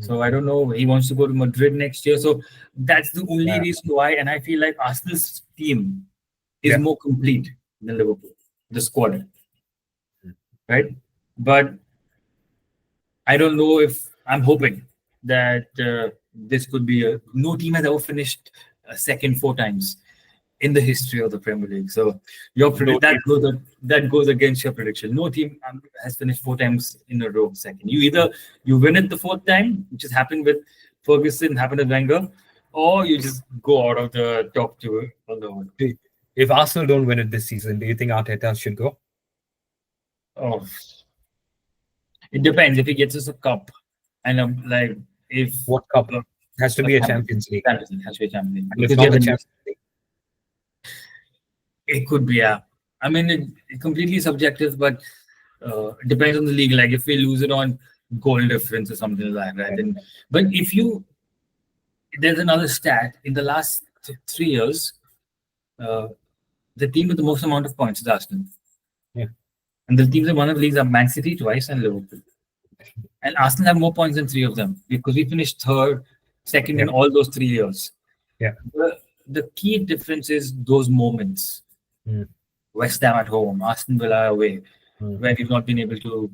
so I don't know. He wants to go to Madrid next year, so that's the only reason why. And I feel like Arsenal's team is more complete than Liverpool, the squad, right? But I don't know if I'm hoping that this could be no team has ever finished second 4 times in the history of the Premier League. So your that goes against your prediction. No team has finished 4 times in a row second. You win it the 4th time, which has happened with Ferguson, happened with Wenger, or you just go out of the top 2 on the one. If Arsenal don't win it this season, do you think Arteta should go? Oh, it depends if he gets us a cup, and if What cup? Has to be a Champions League. Champions League, has to be a Champions League. And if Because not they the have a- Champions League, It could be, yeah. I mean, it completely subjective, but it depends on the league. Like if we lose it on goal difference or something like that, right? And but there's another stat in the last 3 years, the team with the most amount of points is Arsenal. Yeah. And the teams that won the leagues are Man City twice and Liverpool. And Arsenal have more points than 3 of them because we finished 3rd, 2nd in all those 3 years. Yeah. The key difference is those moments. Mm. West Ham at home, Aston Villa away, Mm. where we've not been able to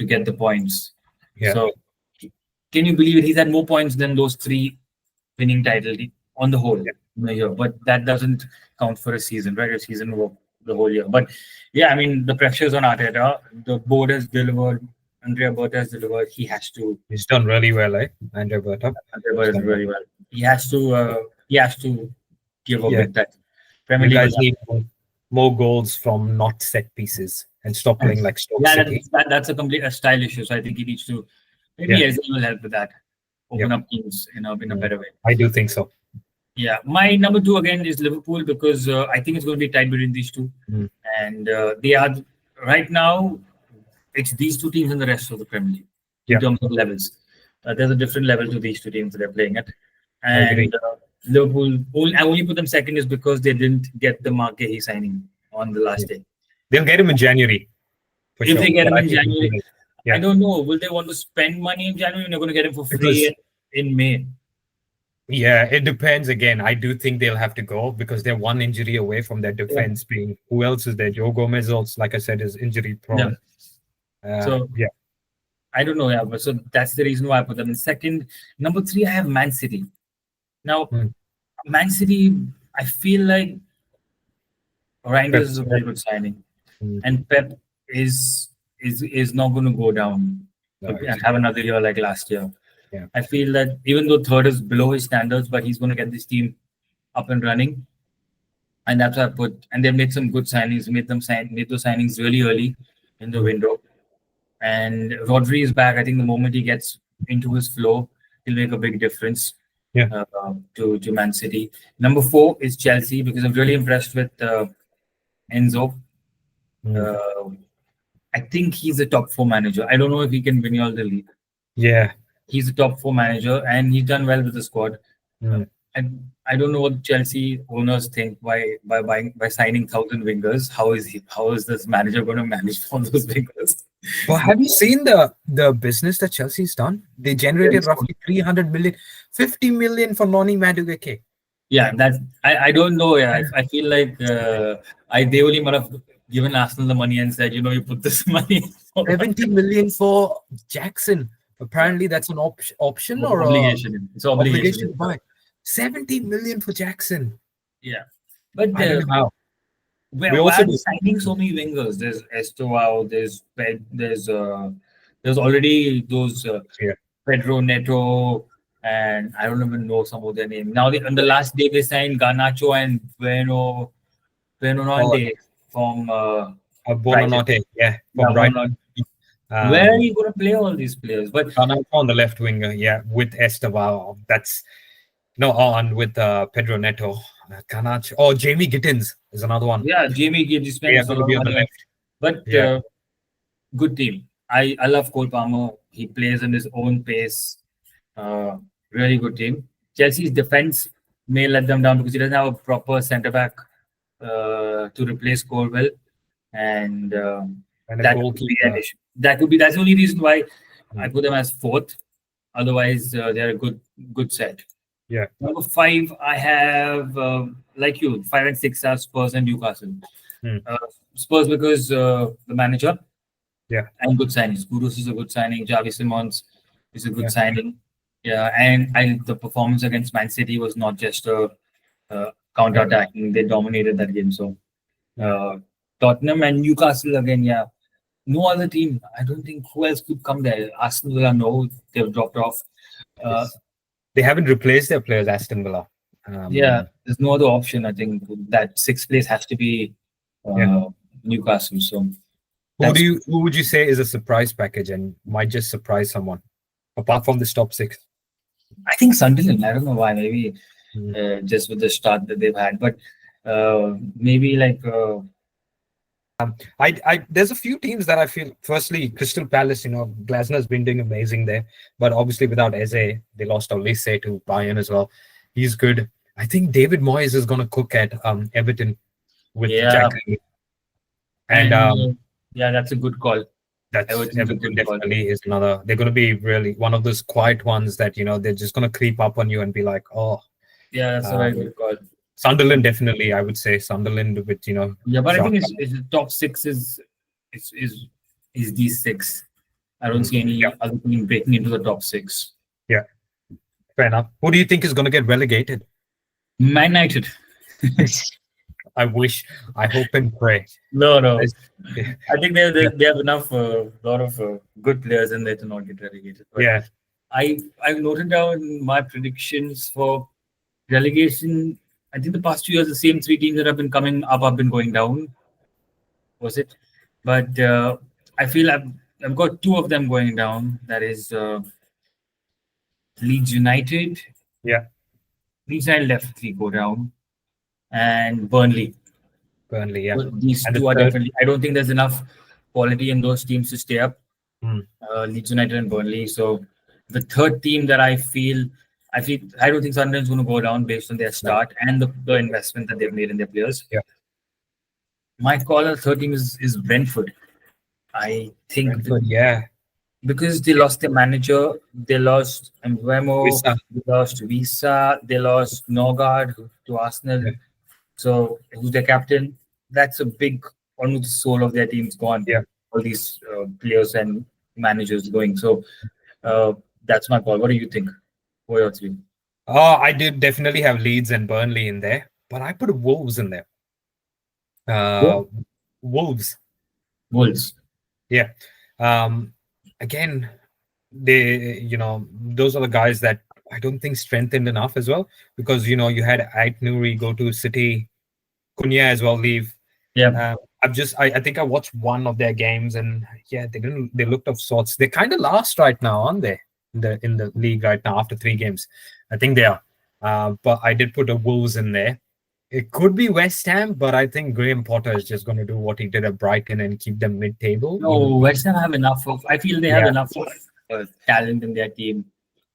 get the points. Yeah. So, can you believe it? He's had more points than those 3 winning titles on the whole in a year. But that doesn't count for a season, right? A season work the whole year. But yeah, I mean, the pressure's on Arteta. The board has delivered. Andrea Berta has delivered. He has to. he's done really well, Andrea Berta. Andrea Berta has done really well. He has to give a big title. Premier You League. guys need more goals from not set pieces and stop playing like Stoke Yeah, City. that's a style issue. So I think he needs to. Maybe Ezra will help with that. Open up teams in a better way. I do think so. Yeah, my number 2 again is Liverpool because I think it's going to be tight between these 2, and they are right now. It's these 2 teams and the rest of the Premier League in terms of levels. There's a different level to these 2 teams that they're playing at, and Liverpool. I only put them second is because they didn't get the Mark Gay signing on the last day. They'll get him in January. If they get him But in I think January, Yeah. I don't know. Will they want to spend money in January? They're going to get him for free in May. Yeah, it depends. Again, I do think they'll have to go because they're 1 injury away from their defense being. Who else is there? Joe Gomez also, like I said, is injury prone. So I don't know. Yeah, but so that's the reason why I put them in second. Number 3, I have Man City. Now, Man City, I feel like Reinders is a very good signing, and Pep is not going to go down and have another year like last year. Yeah. I feel that even though 3rd is below his standards, but he's going to get this team up and running, and that's what I put. And they've made some good signings. Made those signings really early in the window. And Rodri is back. I think the moment he gets into his flow, he'll make a big difference. Yeah. To Man City. Number 4 is Chelsea because I'm really impressed with Enzo. I think he's a top 4 manager. I don't know if he can win you all the league. Yeah. He's a top 4 manager and he's done well with the squad. And I don't know what Chelsea owners think by signing 1,000 wingers. How is this manager going to manage all those wingers? Well, have you seen the business that Chelsea's done? They generated roughly 300 million, 50 million for Noni Madueke. Yeah, that's I don't know. Yeah, I feel like they only might have given Arsenal the money and said, you put this money. 70 million for Jackson. Apparently, that's an option or obligation. It's obligation. To buy. 70 million for Jackson. Yeah, but I don't know how. Why are they signing so many wingers? There's Estevao, there's already those Pedro Neto, and I don't even know some of their names. Now, on the last day, they signed Garnacho and Bueno from Buonanotte, from Brighton. Where are you going to play all these players? But Garnacho on the left winger, with Estevao. That's with Pedro Neto. Garnacho. Oh, Jamie Gittins is another one. Yeah, Jamie Gittins. Going to be on the left. But good team. I love Cole Palmer. He plays in his own pace. Really good team. Chelsea's defense may let them down because he doesn't have a proper centre back to replace Colwell, and that could be an issue. That's the only reason why I put them as 4th. Otherwise, they're a good set. Yeah. Number 5, I have like you, 5 and 6 are Spurs and Newcastle. Spurs because the manager. Yeah. And good signings. Kudus is a good signing. Javi Simons is a good signing. Yeah, and the performance against Man City was not just a counter-attacking. They dominated that game. So Tottenham and Newcastle again, no other team. I don't think who else could come there. Aston Villa, no, they've dropped off. They haven't replaced their players, Aston Villa. There's no other option. I think that 6th place has to be Newcastle. So who would you say is a surprise package and might just surprise someone apart from this top 6? I think Sunderland. I don't know why. Maybe just with the start that they've had, but maybe like. There's a few teams that I feel. Firstly, Crystal Palace. Glasner's been doing amazing there, but obviously without Eze, they lost Olise to Bayern as well. He's good. I think David Moyes is going to cook at Everton with Jack. And that's a good call. Everton definitely is another. They're going to be really one of those quiet ones that they're just going to creep up on you and be like, oh. Yeah, that's a very good call. Sunderland definitely, I would say Sunderland with Yeah, but I think it's the top 6 is these 6. I don't see any other team breaking into the top 6. Yeah, fair enough. Who do you think is going to get relegated? Man United. I hope and pray. No. I think they have enough, lot of good players in there to not get relegated. But I've noted down my predictions for relegation. I think the past 2 years, the same 3 teams that have been coming up have been going down. Was it? But I feel I've got 2 of them going down. That is Leeds United. Yeah. Leeds United definitely go down. And Burnley. Yeah. So these 2 are definitely. I don't think there's enough quality in those teams to stay up. Leeds United and Burnley. So the 3rd team that I don't think Sunderland's going to go down based on their start and the investment that they've made in their players. Yeah. My call on 3rd team is Brentford. I think because they lost their manager, they lost Mbeumo, they lost Visa, they lost Norgard to Arsenal. Yeah. So who's their captain? That's a big, almost the soul of their team's gone. Yeah. All these players and managers going. So that's my call. What do you think? What are your 3? I did definitely have Leeds and Burnley in there, but I put Wolves in there. Wolves. Yeah. Again, they, those are the guys that I don't think strengthened enough as well, because, you had Ait Nouri go to City, Cunha as well leave. Yeah. I think I watched one of their games and they looked of sorts. They're kind of last right now, aren't they? in the league right now after 3 games. I think they are. But I did put the Wolves in there. It could be West Ham, but I think Graham Potter is just going to do what he did at Brighton and keep them mid-table. No, West Ham have enough of. I feel they have Yeah. enough of talent in their team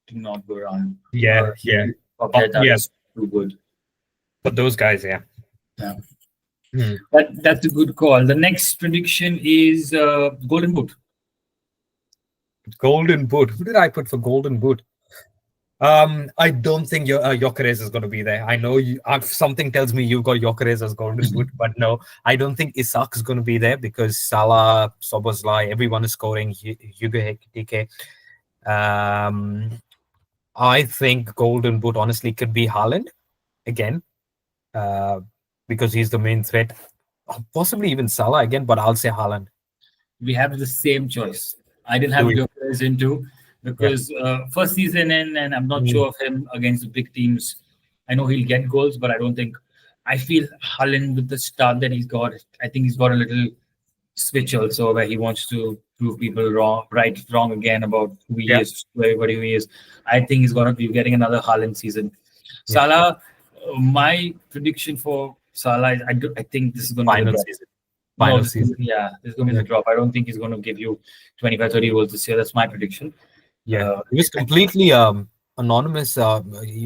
to not go around. Yeah. Paqueta is too good. But those guys, yeah. That's a good call. The next prediction is Golden Boot. Golden Boot. Who did I put for Golden Boot? I don't think Gyökeres is going to be there. I know you. Something tells me you got Gyökeres as Golden Boot, but no, I don't think Isak is going to be there because Salah, Szoboszlai, everyone is scoring. Hugo Ekitike. I think Golden Boot honestly could be Haaland again, because he's the main threat. Possibly even Salah again, but I'll say Haaland. We have the same choice. I didn't have Gyökeres into because first season in, and I'm not sure of him against the big teams. I know he'll get goals, but I don't think. I feel Haaland with the start that he's got. I think he's got a little switch also where he wants to prove people wrong again about who he is, to everybody who he is. I think he's going to be getting another Haaland season. Salah, my prediction for Salah is I think this is going to be the final season. Yeah, this is going to be the drop. I don't think he's going to give you 25, 30 goals this year. That's my prediction. Yeah, he was completely anonymous,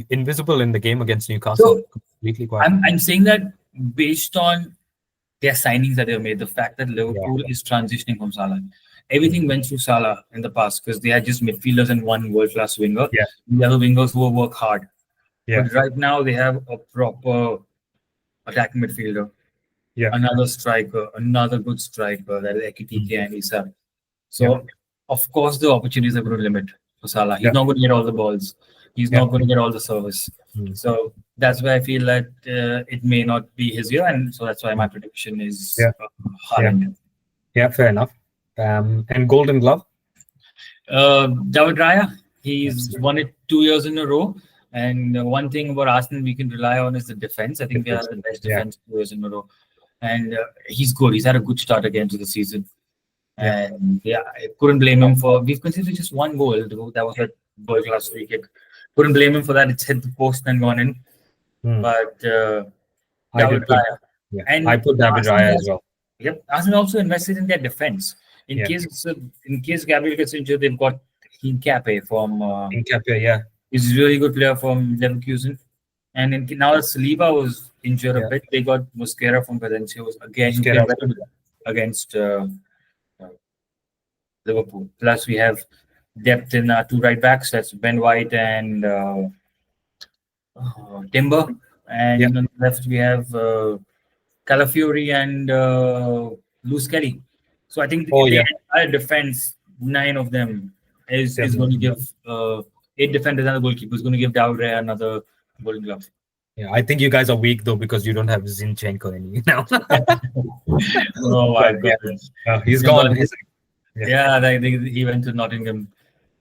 invisible in the game against Newcastle. So, I'm saying that based on their signings that they've made, the fact that Liverpool is transitioning from Salah. Everything went through Salah in the past because they had just midfielders and one world-class winger. Yeah. The other wingers who work hard. Yeah. But right now they have a proper attacking midfielder. Yeah. Another striker, another good striker, that is Ekitike and Isak. So, of course, the opportunities are going to limit for Salah. He's not going to get all the balls. He's not going to get all the service. So that's why I feel that it may not be his year, and so that's why my prediction is Haaland. Yeah, fair enough. And Golden Glove? David Raya. He's won it 2 years in a row. And one thing about Arsenal we can rely on is the defense. I think they are the best defense 2 years in a row. And he's good. He's had a good start again to the season. And I couldn't blame him for. We've conceded just 1 goal. That was a world-class free kick. Couldn't blame him for that. It's hit the post and gone in. But David Raya. And I put David Raya as well. Yep. Arsenal also invested in their defense. In case Gabriel gets injured, they've got Hincapié from. Hincapié, he's a really good player from Leverkusen. And now that Saliba was injured a bit, they got Mosquera from Valencia, who's again against Liverpool. Plus, we have depth in 2 right backs. That's Ben White and Timber. And on the left, we have Calafiori and Luz Kelly. So I think the entire defense, 9 of them, is going to give 8 defenders and a goalkeeper is going to give David Raya another Golden Glove. Yeah, I think you guys are weak though because you don't have Zinchenko any now. Oh my God, he's gone. He went to Nottingham.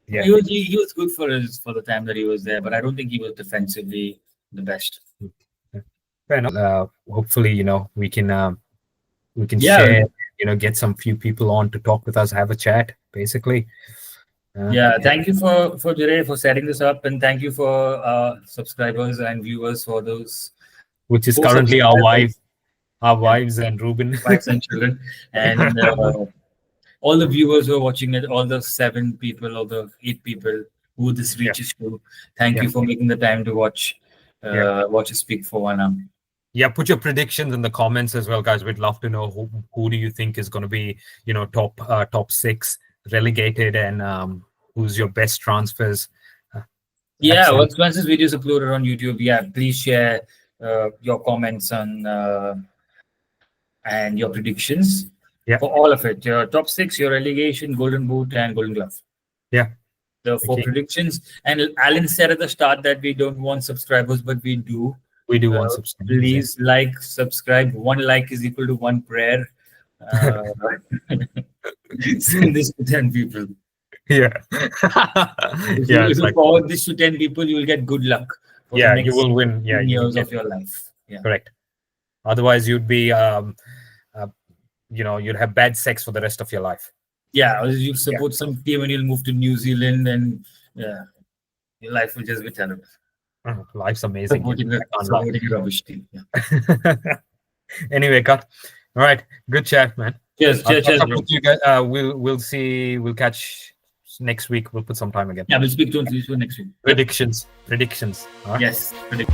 Yeah, he was good for the time that he was there, but I don't think he was defensively the best. Fair enough. Hopefully, we can share. Get some few people on to talk with us, have a chat, basically. Thank you for Jiray for setting this up, and thank you for subscribers and viewers for those. Which is currently our wives and Ruben. Wives and children. And all the viewers who are watching it, all the 7 people or the 8 people who this reaches to, thank you for making the time to watch us speak for 1 hour. Yeah, put your predictions in the comments as well, guys. We'd love to know who do you think is going to be, top 6 relegated, and who's your best transfers. Once this video is uploaded on YouTube, please share your comments on and your predictions for all of it. Your top 6, your relegation, Golden Boot, and Golden Glove. The 4 predictions. And Alan said at the start that we don't want subscribers, but we do. We do want subscribers. Please subscribe. 1 like is equal to 1 prayer. Send this to 10 people. If you forward this to 10 people, you will get good luck. For the next you will win. Years of your life. Correct. Otherwise, you'd be, you'd have bad sex for the rest of your life. Or you support some team and you'll move to New Zealand and Yeah, your life will just be terrible. Life's amazing. Supporting I can't lie. a rubbish team. Yeah. Anyway, cut. All right, good chat, man. Cheers, I'll cheers, catch up bro. with you guys. We'll catch next week. We'll put some time again. Yeah, we'll speak to you next week. Predictions. All right. Yes, predict.